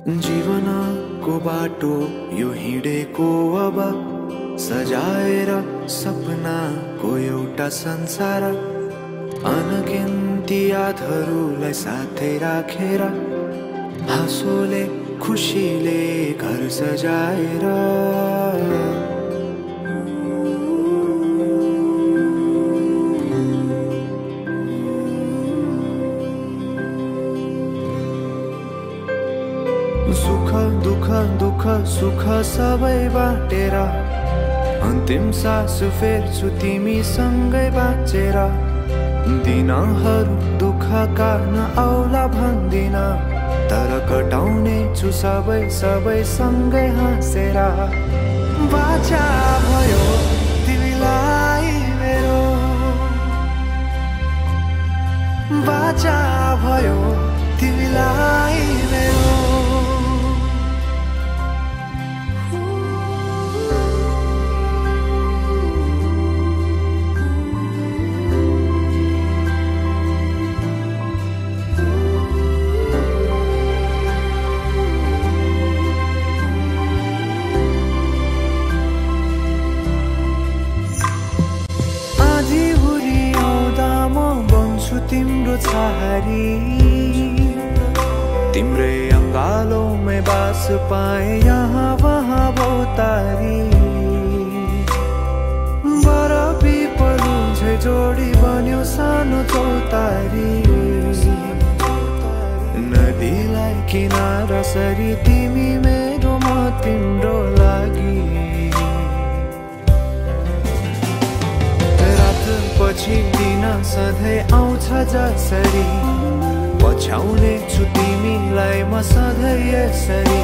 जीवनको बाटो यो हिँडेको अब सजाएर सपनाको एउटा संसार अनगिन्ती यादहरूलाई साथै राखेर हाँसोले खुसीले घर सजाएर सुख दुख दुख सुख सबै बाटेर अन्तिम सास फेर्छु तिमीसँगै बाँचेर दिनहरू दुःखका नआउला भन्दिन तर कटाउने छु सबै सबै सँगै हाँसेर बाचा भयो तिमीलाई मेरो बाचा भयो तिमीलाई मेरो तिम्रो छहारी तिम्रै अङ्गालोमै बास पाए यहाँ वहाँ बहुतारी बरफी पलु झै जोडी बन्यो सानो चौतारी नदीलाई किनारा सरी तिमी मेरो म तिम्रो लागि पछि दिन सधैँ आउँछ जसरी पछ्याउने छु तिमीलाई म सधैँ यसरी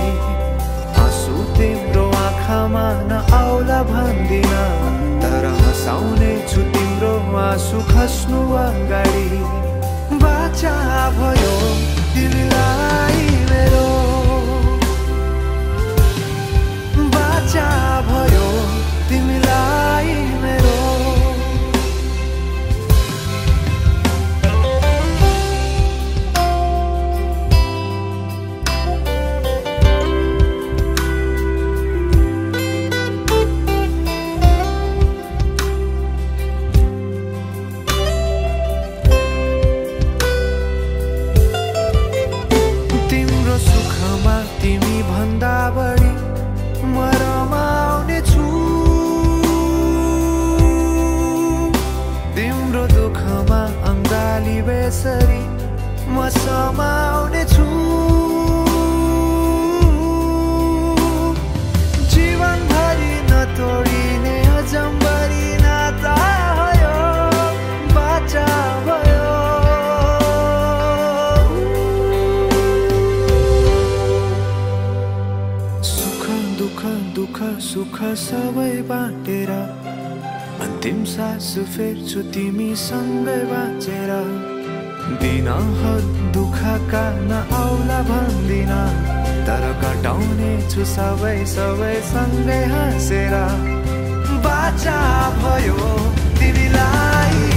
आँसु तिम्रो आँखामा नआउला भन्दिन तर हँसाउने छु तिम्रो आँसु खस्नु अगाडि बाचा भयो तिमीलाई मेरो बाचा भयो तिमीलाई मेरो बेसरी म समाउने छु जीवनभरि नतोडिने अजम्बरी नाता भयो बाचा भयो सुख दुख दुख सुख सबै बाटेर अन्तिम सास फेर्छु तिमीसँगै बाँचेर दिनहरू दुःखका नआउला भन्दिन तर कटाउने छु सबै सबै सँगै हाँसेर बाचा भयो तिमीलाई